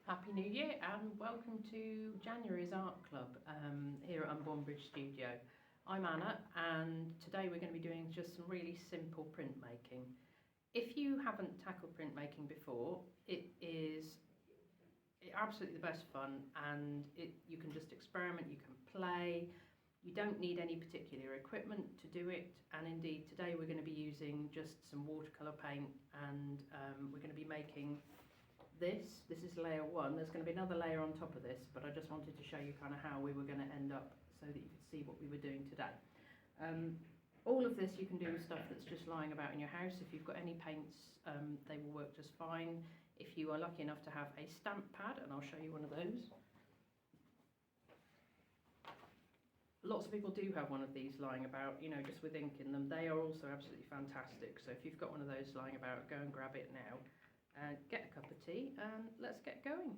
Happy New Year and welcome to January's Art Club here at Unborn Bridge Studio. I'm Anna and today we're going to be doing just some really simple printmaking. If you haven't tackled printmaking before, it is absolutely the best fun, and you can just experiment, you can play, you don't need any particular equipment to do it, and indeed today we're going to be using just some watercolour paint, and we're going to be making this is layer one. There's going to be another layer on top of this, but I just wanted to show you kind of how we were going to end up so that you could see what we were doing today. All of this you can do with stuff that's just lying about in your house. If you've got any paints, they will work just fine. If you are lucky enough to have a stamp pad, and I'll show you one of those. Lots of people do have one of these lying about, you know, just with ink in them. They are also absolutely fantastic. So if you've got one of those lying about, go and grab it now. And get a cup of tea and let's get going.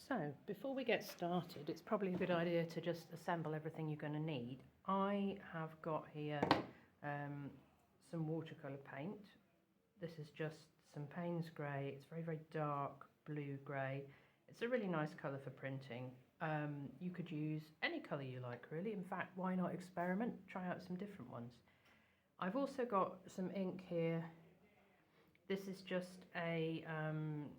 So before we get started, it's probably a good idea to just assemble everything you're going to need. I have got here some watercolour paint. This is just some Payne's grey. It's very, very dark blue grey. It's a really nice colour for printing. You could use any colour you like, really. In fact, why not experiment? Try out some different ones. I've also got some ink here. This is just an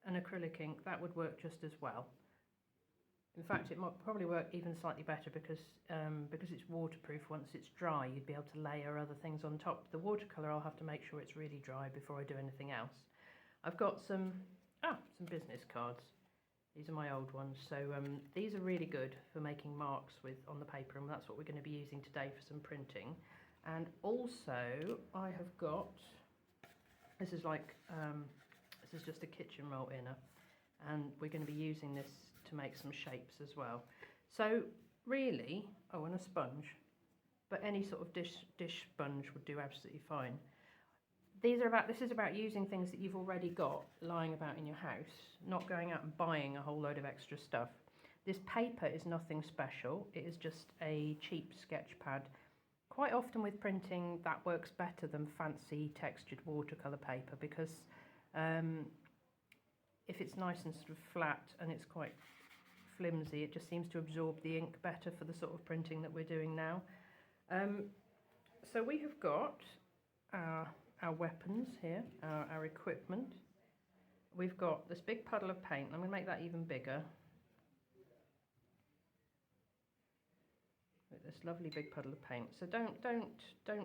acrylic ink. That would work just as well. In fact, it might probably work even slightly better because it's waterproof. Once it's dry, you'd be able to layer other things on top. The watercolour, I'll have to make sure it's really dry before I do anything else. I've got some business cards. These are my old ones. So these are really good for making marks with on the paper, and that's what we're going to be using today for some printing. And also I have got, this is just a kitchen roll inner, and we're going to be using this to make some shapes as well. So really, and a sponge, but any sort of dish sponge would do absolutely fine. This is about using things that you've already got lying about in your house, not going out and buying a whole load of extra stuff. This paper is nothing special. It is just a cheap sketch pad. Quite often with printing, that works better than fancy textured watercolour paper because if it's nice and sort of flat and it's quite flimsy, it just seems to absorb the ink better for the sort of printing that we're doing now. So we have got our weapons here, our equipment. We've got this big puddle of paint. I'm going to make that even bigger. With this lovely big puddle of paint. So don't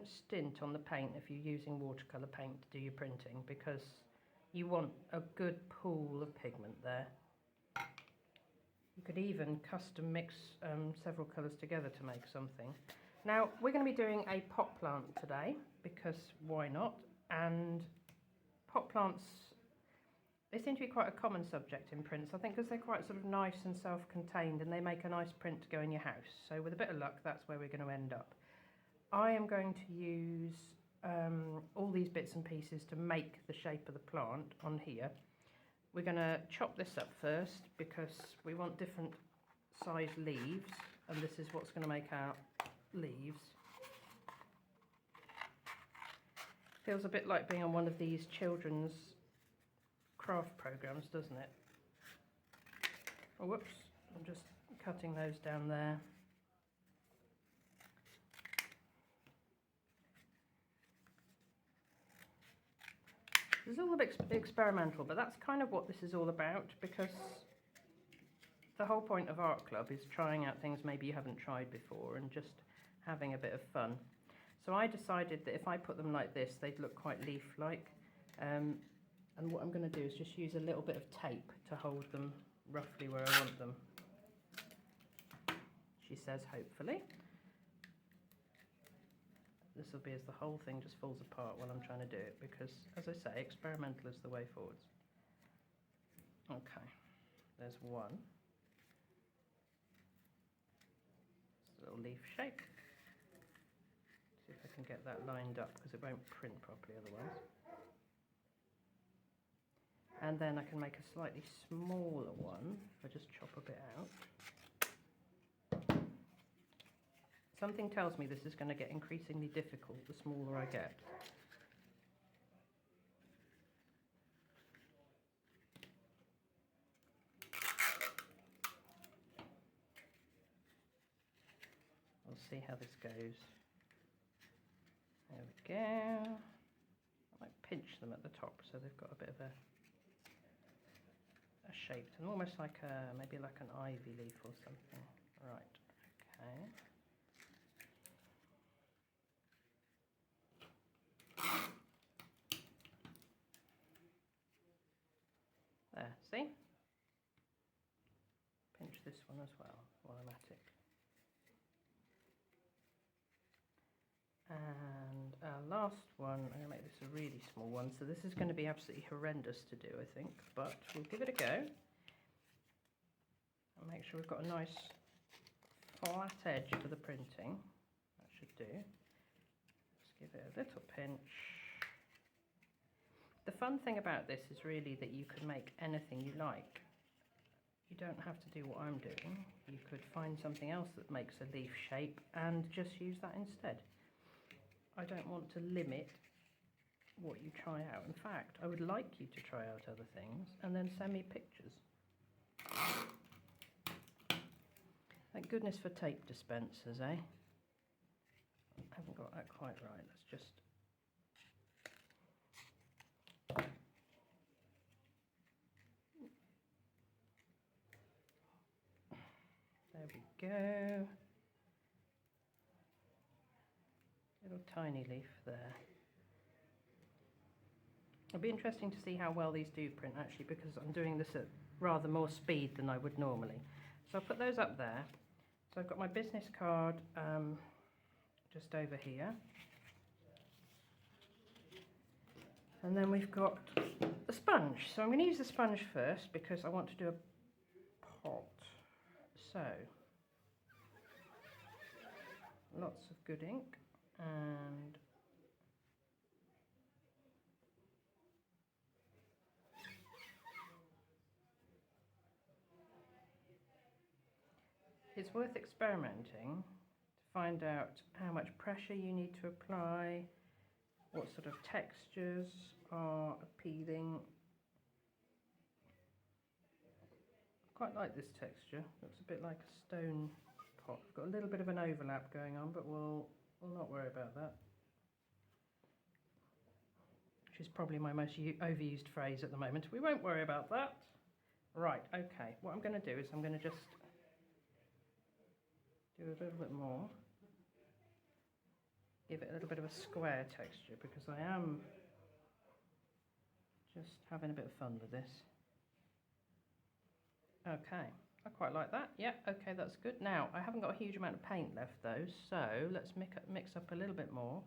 stint on the paint if you're using watercolour paint to do your printing, because you want a good pool of pigment there. You could even custom mix several colours together to make something. Now we're going to be doing a pot plant today, because why not? And pot plants, they seem to be quite a common subject in prints, I think, because they're quite sort of nice and self-contained, and they make a nice print to go in your house. So with a bit of luck, that's where we're going to end up. I am going to use all these bits and pieces to make the shape of the plant on here. We're going to chop this up first because we want different size leaves, and this is what's going to make our leaves. Feels a bit like being on one of these children's craft programs, doesn't it? Oh, whoops, I'm just cutting those down there. This is all a bit experimental, but that's kind of what this is all about, because the whole point of Art Club is trying out things maybe you haven't tried before and just having a bit of fun. So I decided that if I put them like this, they'd look quite leaf-like. And what I'm going to do is just use a little bit of tape to hold them roughly where I want them. She says, hopefully. This will be as the whole thing just falls apart while I'm trying to do it, because, as I say, experimental is the way forwards. Okay, there's one. It's a little leaf shape. See if I can get that lined up, because it won't print properly otherwise. And then I can make a slightly smaller one if I just chop a bit out. Something tells me this is going to get increasingly difficult the smaller I get. see how this goes. There we go. I might pinch them at the top so they've got a bit of a shape, and almost like maybe like an ivy leaf or something. Right, okay. There, see? Pinch this one as well while I'm at it. And our last one, I'm going to make this a really small one, so this is going to be absolutely horrendous to do, I think, but we'll give it a go. And make sure we've got a nice flat edge for the printing. That should do. Just give it a little pinch. The fun thing about this is really that you can make anything you like. You don't have to do what I'm doing. You could find something else that makes a leaf shape and just use that instead. I don't want to limit what you try out. In fact, I would like you to try out other things and then send me pictures. Thank goodness for tape dispensers, eh? I haven't got that quite right. Let's just... There we go. Little tiny leaf there. It'll be interesting to see how well these do print actually, because I'm doing this at rather more speed than I would normally. So I'll put those up there. So I've got my business card just over here. And then we've got the sponge. So I'm going to use the sponge first because I want to do a pot. So, lots of good ink, and it's worth experimenting to find out how much pressure you need to apply, what sort of textures are appealing. I quite like this texture. Looks a bit like a stone pot. I've got a little bit of an overlap going on, but we'll not worry about that. Which is probably my most overused phrase at the moment. We won't worry about that. Right, okay. What I'm going to do is I'm going to just do a little bit more. Give it a little bit of a square texture because I am just having a bit of fun with this. Okay, I quite like that. Yeah, okay, that's good. Now, I haven't got a huge amount of paint left though, so let's mix up a little bit more.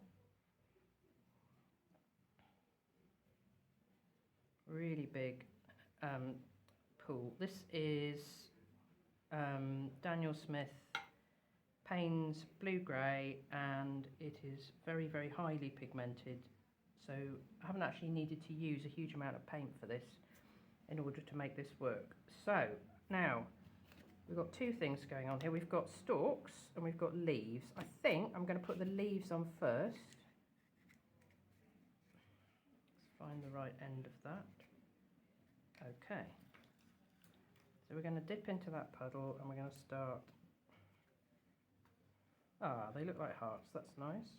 Really big pool. This is Daniel Smith Payne's Blue Grey, and it is very, very highly pigmented. So I haven't actually needed to use a huge amount of paint for this in order to make this work. So now we've got two things going on here. We've got stalks and we've got leaves. I think I'm going to put the leaves on first. Let's find the right end of that. Okay. So we're going to dip into that puddle and we're going to start. Ah, they look like hearts. That's nice.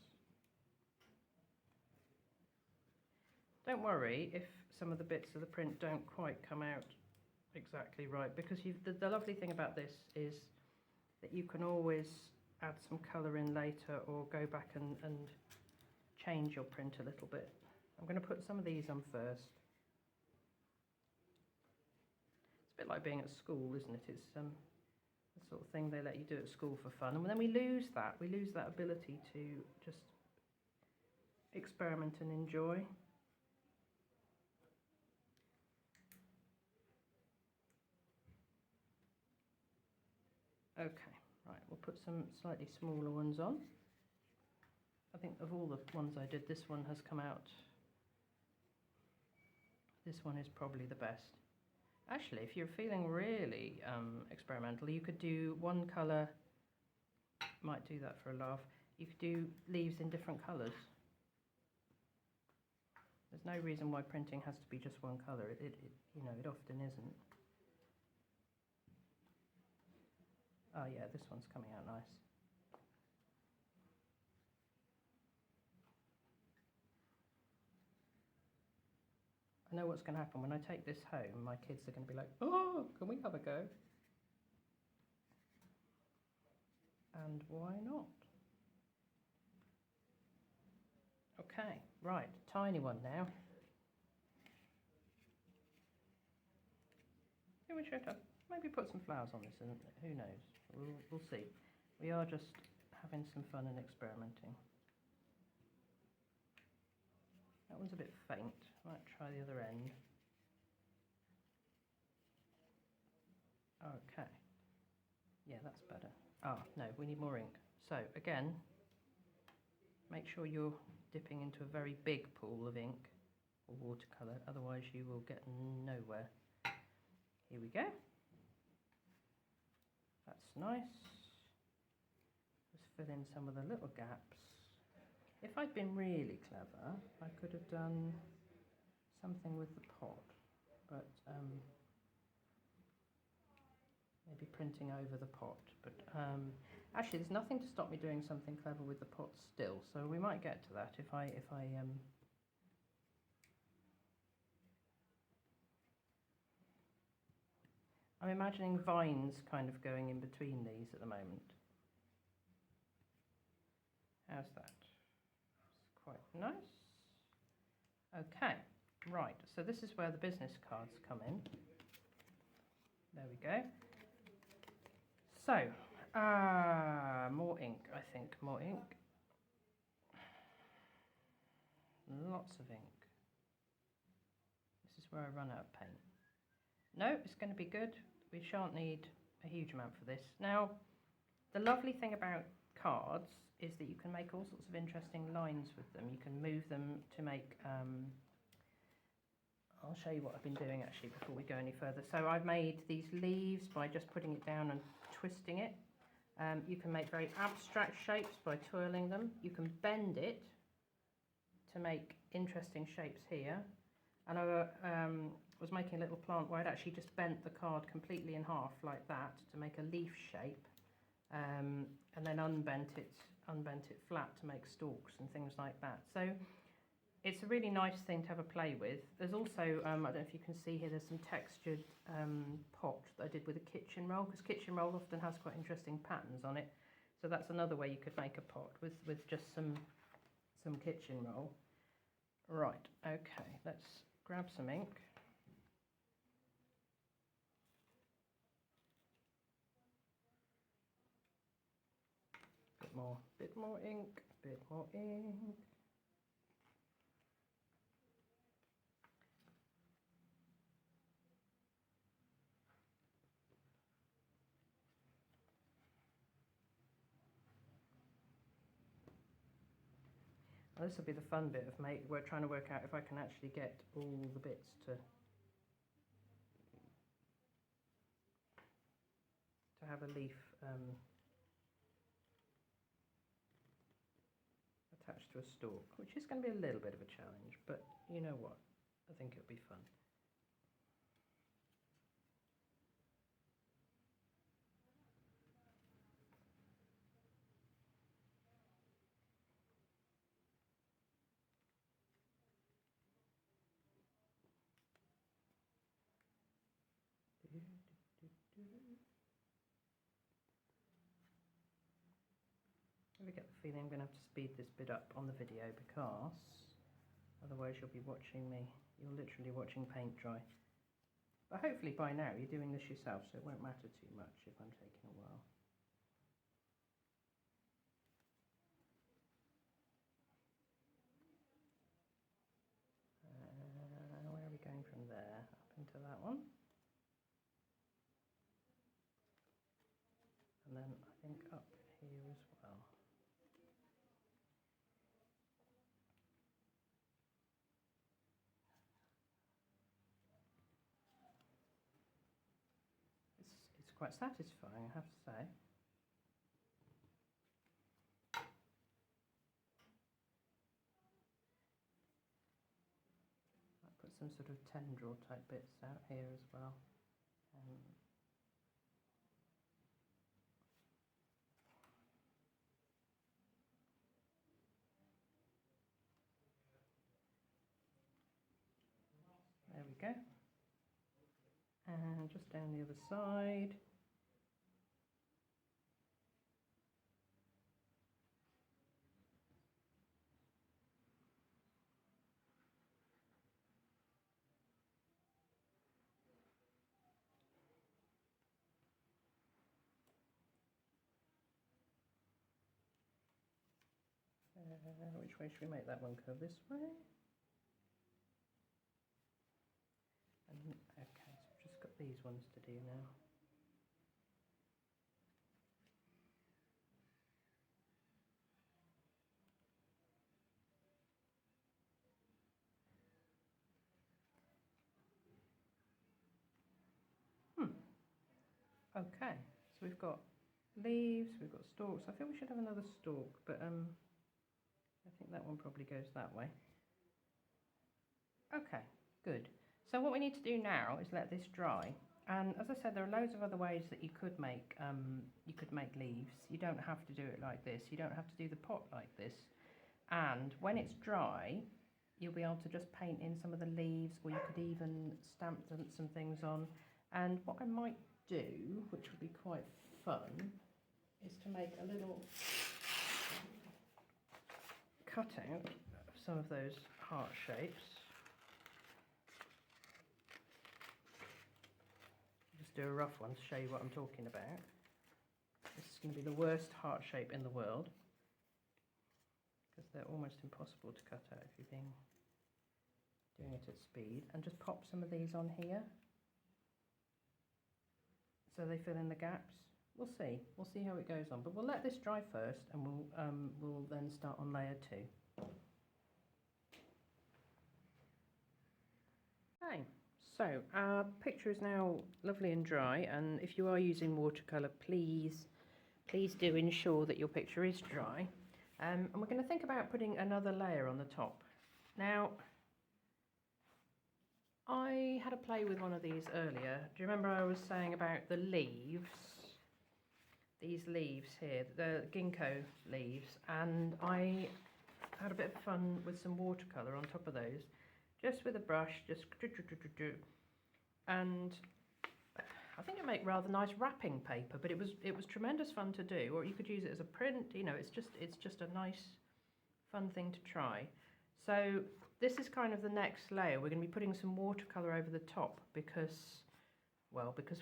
Don't worry if some of the bits of the print don't quite come out exactly right, because the lovely thing about this is that you can always add some colour in later or go back and change your print a little bit. I'm going to put some of these on first. It's a bit like being at school, isn't it? It's the sort of thing they let you do at school for fun, and then we lose that ability to just experiment and enjoy. Okay, right, we'll put some slightly smaller ones on. I think of all the ones I did, this one has come out. This one is probably the best. Actually, if you're feeling really experimental, you could do one colour, might do that for a laugh, you could do leaves in different colours. There's no reason why printing has to be just one colour, it often isn't. Oh yeah, this one's coming out nice. I know what's going to happen when I take this home. My kids are going to be like, oh, can we have a go? And why not? Okay, right, tiny one now. Yeah, we should have maybe put some flowers on this, and who knows? We'll see. We are just having some fun and experimenting. That one's a bit faint. Might try the other end. Okay. Yeah, that's better. Ah, no, we need more ink. So again, make sure you're dipping into a very big pool of ink or watercolour, otherwise you will get nowhere. Here we go. That's nice. Just fill in some of the little gaps. If I'd been really clever, I could have done something with the pot, but maybe printing over the pot. But actually, there's nothing to stop me doing something clever with the pot still, so we might get to that if I I'm imagining vines kind of going in between these at the moment. How's that? It's quite nice. Okay, right, so this is where the business cards come in. There we go. So, more ink, I think, more ink. Lots of ink. This is where I run out of paint. No, it's going to be good. We shan't need a huge amount for this. Now, the lovely thing about cards is that you can make all sorts of interesting lines with them. You can move them to make, I'll show you what I've been doing actually before we go any further. So I've made these leaves by just putting it down and twisting it. You can make very abstract shapes by twirling them. You can bend it to make interesting shapes here. And I was making a little plant where I'd actually just bent the card completely in half like that to make a leaf shape, and then unbent it flat to make stalks and things like that. So it's a really nice thing to have a play with. There's also, I don't know if you can see here, there's some textured pot that I did with a kitchen roll, because kitchen roll often has quite interesting patterns on it. So that's another way you could make a pot with just some kitchen roll. Right, okay, let's grab some ink. Bit more ink, bit more ink. Well, this will be the fun bit of we're trying to work out if I can actually get all the bits to have a leaf attached to a stalk, which is going to be a little bit of a challenge, but you know what, I think it'll be fun. I get the feeling I'm going to have to speed this bit up on the video, because otherwise you'll literally watching paint dry. But hopefully by now you're doing this yourself, so it won't matter too much if I'm taking a while. Where are we going from there? Up into that one. And then I think up here as well. It's quite satisfying, I have to say. I put some sort of tendril type bits out here as well. go. And just down the other side. Which way should we make that one go? This way? And, okay, so we've just got these ones to do now. Okay, so we've got leaves, we've got stalks. I think we should have another stalk, but I think that one probably goes that way. Okay, good. So what we need to do now is let this dry. And as I said, there are loads of other ways that you could make leaves. You don't have to do it like this. You don't have to do the pot like this. And when it's dry, you'll be able to just paint in some of the leaves, or you could even stamp some things on. And what I might do, which would be quite fun, is to make a little cutout of some of those heart shapes. Just do a rough one to show you what I'm talking about. This is going to be the worst heart shape in the world, because they're almost impossible to cut out if you've been doing it at speed. And just pop some of these on here, so they fill in the gaps. We'll see how it goes on, but we'll let this dry first, and we'll then start on layer 2. Okay, so our picture is now lovely and dry, and if you are using watercolour, please do ensure that your picture is dry. And we're going to think about putting another layer on the top. Now, I had a play with one of these earlier. Do you remember I was saying about the leaves? These leaves here, the ginkgo leaves, and I had a bit of fun with some watercolour on top of those, just with a brush, just and I think it made rather nice wrapping paper, but it was tremendous fun to do. Or you could use it as a print, you know, it's just a nice fun thing to try. So this is kind of the next layer. We're going to be putting some watercolour over the top because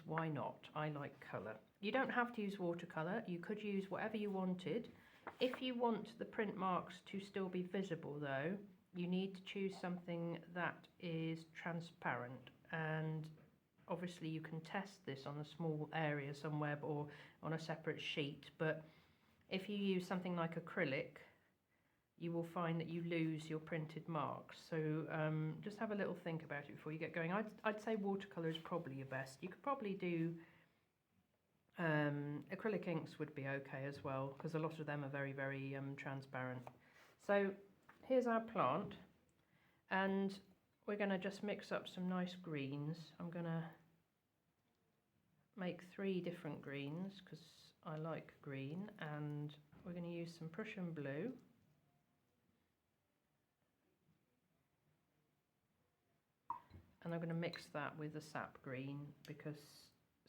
why not? I like colour. You don't have to use watercolour. You could use whatever you wanted. If you want the print marks to still be visible though, you need to choose something that is transparent, and obviously you can test this on a small area somewhere or on a separate sheet, but if you use something like acrylic, you will find that you lose your printed marks. So just have a little think about it before you get going. I'd say watercolour is probably your best. You could probably do acrylic inks would be okay as well, because a lot of them are very, very transparent. So here's our plant, and we're going to just mix up some nice greens. I'm going to make 3 different greens because I like green, and we're going to use some Prussian blue. And I'm going to mix that with the sap green, because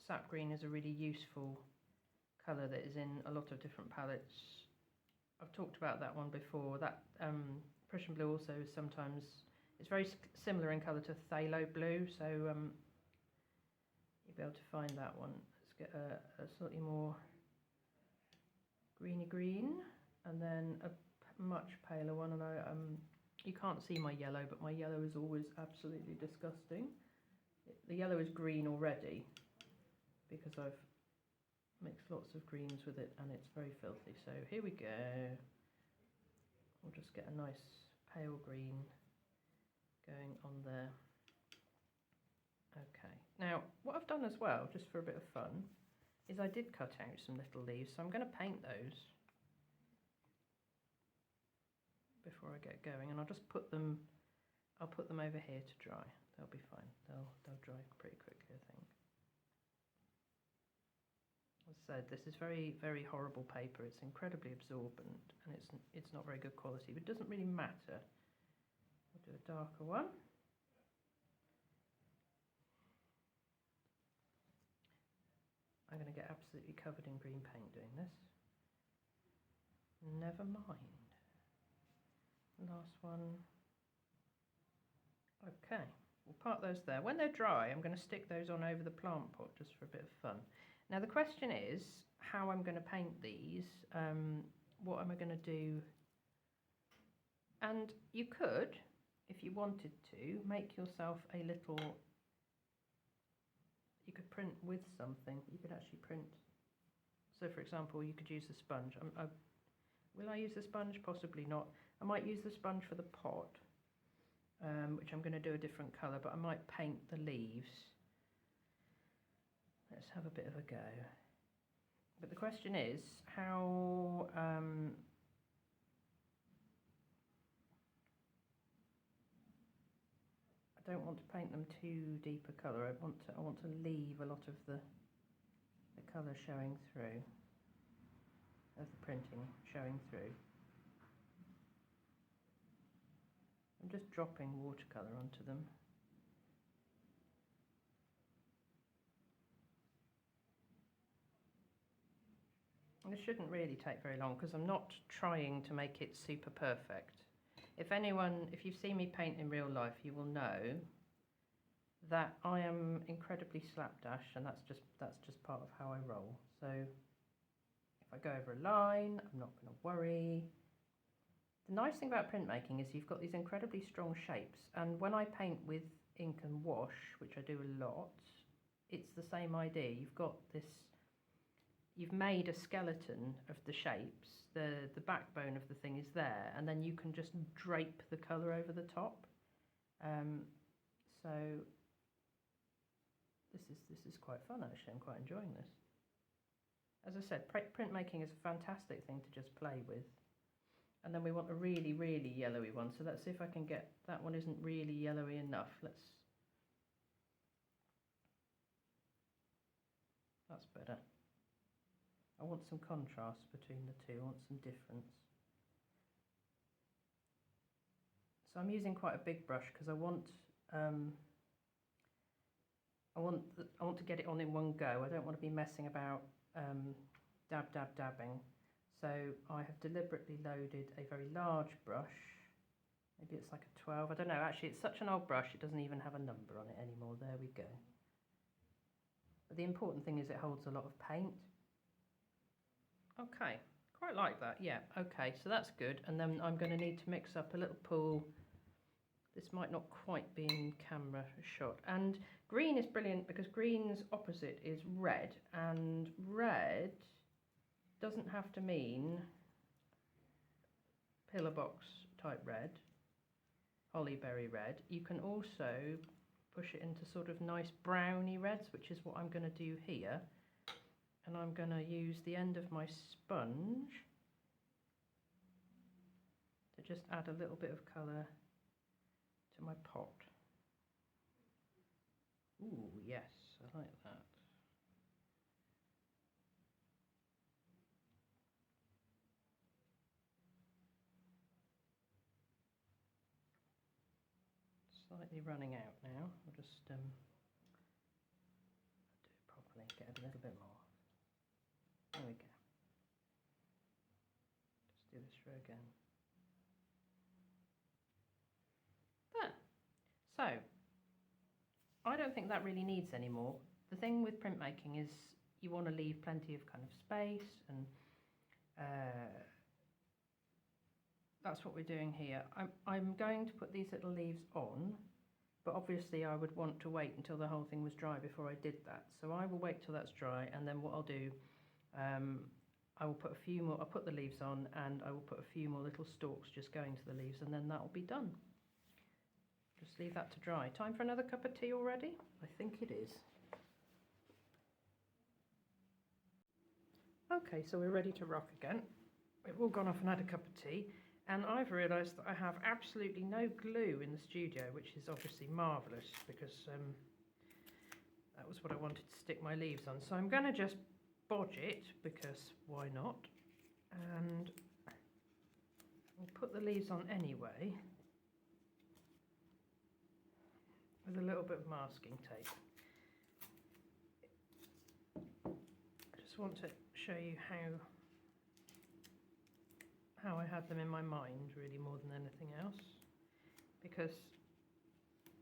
sap green is a really useful colour that is in a lot of different palettes. I've talked about that one before. That Prussian blue also is sometimes, it's very similar in colour to phthalo blue, so you'll be able to find that one. Let's get a slightly more greeny green, and then a much paler one. And you can't see my yellow, but my yellow is always absolutely disgusting. The yellow is green already because I've mixed lots of greens with it, and it's very filthy. So here we go. We'll just get a nice pale green going on there. Okay, now what I've done as well, just for a bit of fun, is I did cut out some little leaves, so I'm going to paint those before I get going, and I'll just put them over here to dry. They'll be fine. They'll dry pretty quickly, I think. As I said, this is very, very horrible paper. It's incredibly absorbent, and it's not very good quality, but it doesn't really matter. I'll do a darker one. I'm going to get absolutely covered in green paint doing this. Never mind. Last one. Okay, we'll park those there. When they're dry, I'm going to stick those on over the plant pot just for a bit of fun. Now the question is how I'm going to paint these. What am I going to do? And you could, if you wanted to, make yourself a little, you could print with something. You could actually print, so for example, you could use the sponge. Will I use the sponge? Possibly not. I might use the sponge for the pot, which I'm going to do a different colour, but I might paint the leaves. Let's have a bit of a go. But the question is how I don't want to paint them too deep a colour. I want to leave a lot of the colour showing through, of the printing showing through. I'm just dropping watercolour onto them. And this shouldn't really take very long because I'm not trying to make it super perfect. If you've seen me paint in real life, you will know that I am incredibly slapdash, and that's just part of how I roll. So if I go over a line, I'm not going to worry. The nice thing about printmaking is you've got these incredibly strong shapes, and when I paint with ink and wash, which I do a lot, it's the same idea. You've got this, you've made a skeleton of the shapes, the backbone of the thing is there, and then you can just drape the colour over the top. So this is quite fun actually. I'm quite enjoying this. As I said, printmaking is a fantastic thing to just play with. And then we want a really, really yellowy one. So let's see if I can get, that one isn't really yellowy enough. That's better. I want some contrast between the two. I want some difference. So I'm using quite a big brush because I want to get it on in one go. I don't want to be messing about dabbing. So I have deliberately loaded a very large brush. Maybe it's like a 12. I don't know. Actually, it's such an old brush, it doesn't even have a number on it anymore. There we go. But the important thing is it holds a lot of paint. Okay, quite like that. Yeah, okay, so that's good. And then I'm going to need to mix up a little pool. This might not quite be in camera shot. And green is brilliant because green's opposite is red. And red doesn't have to mean pillar box type red, hollyberry red. You can also push it into sort of nice browny reds, which is what I'm going to do here. And I'm going to use the end of my sponge to just add a little bit of colour to my pot. Ooh, yes, I like that. Slightly running out now. I'll just do it properly, get a little bit more. There we go. Just do this through again. There. So, I don't think that really needs any more. The thing with printmaking is you want to leave plenty of kind of space, and that's what we're doing here. I'm going to put these little leaves on, but obviously I would want to wait until the whole thing was dry before I did that. So I will wait till that's dry, and then what I'll do, I will put a few more, I'll put the leaves on, and I will put a few more little stalks just going to the leaves, and then that will be done. Just leave that to dry. Time for another cup of tea already? I think it is. Okay, so we're ready to rock again. We've all gone off and had a cup of tea, and I've realised that I have absolutely no glue in the studio, which is obviously marvellous because that was what I wanted to stick my leaves on. So I'm going to just bodge it, because why not? And I'll put the leaves on anyway with a little bit of masking tape. just want to show you how I had them in my mind, really, more than anything else, because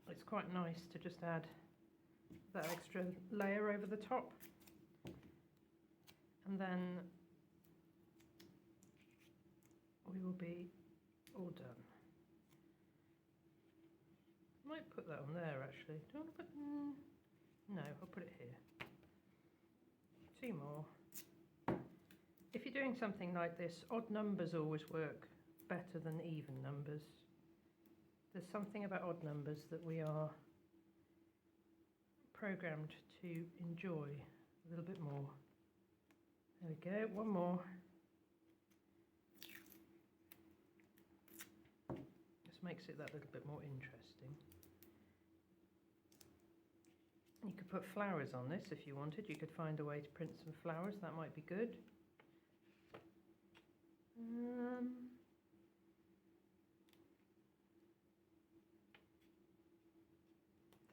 it's quite nice to just add that extra layer over the top, and then we will be all done. Might put that on there actually. Do I want to put? No, I'll put it here. 2 more. If you're doing something like this, odd numbers always work better than even numbers. There's something about odd numbers that we are programmed to enjoy a little bit more. There we go, 1 more. This makes it that little bit more interesting. You could put flowers on this if you wanted. You could find a way to print some flowers, that might be good.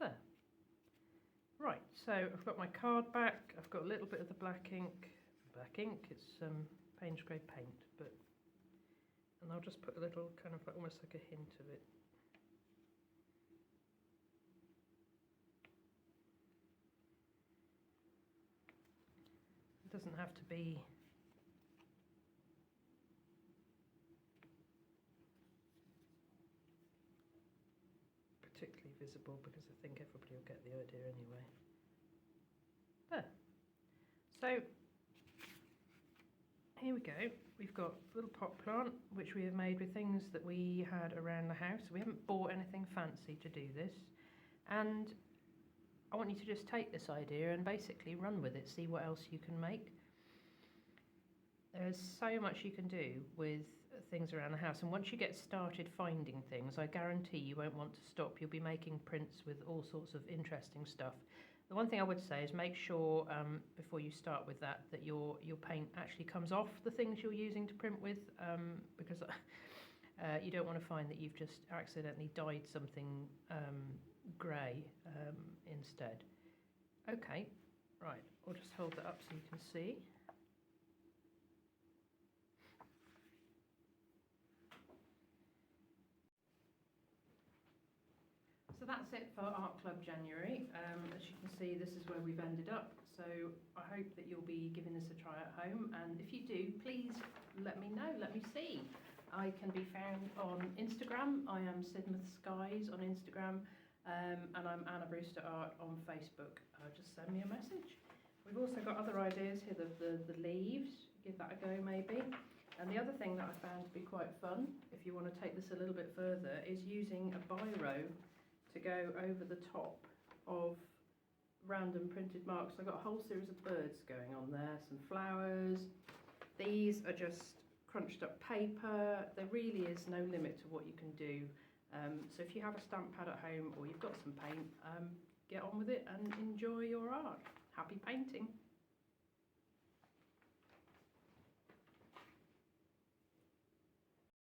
There. Right, so I've got my card back, I've got a little bit of the black ink. It's Payne's grey paint, and I'll just put a little kind of almost like a hint of it. It doesn't have to be particularly visible, because I think everybody will get the idea anyway. There. So here we go. We've got a little pot plant which we have made with things that we had around the house. We haven't bought anything fancy to do this, and I want you to just take this idea and basically run with it, see what else you can make. There's so much you can do with things around the house, and once you get started finding things, I guarantee you won't want to stop. You'll be making prints with all sorts of interesting stuff. The one thing I would say is make sure before you start with that your paint actually comes off the things you're using to print with, because you don't want to find that you've just accidentally dyed something grey instead. Okay, right, I'll just hold that up so you can see. So that's it for Art Club January. As you can see, this is where we've ended up. So I hope that you'll be giving this a try at home, and if you do, please let me know, let me see. I can be found on Instagram. I am Sidmouth Skies on Instagram, and I'm Anna Brewster Art on Facebook. Just send me a message. We've also got other ideas here, the leaves, give that a go maybe. And the other thing that I found to be quite fun, if you want to take this a little bit further, is using a biro to go over the top of random printed marks. I've got a whole series of birds going on there, some flowers. These are just crunched up paper. There really is no limit to what you can do. So if you have a stamp pad at home or you've got some paint, get on with it and enjoy your art. Happy painting!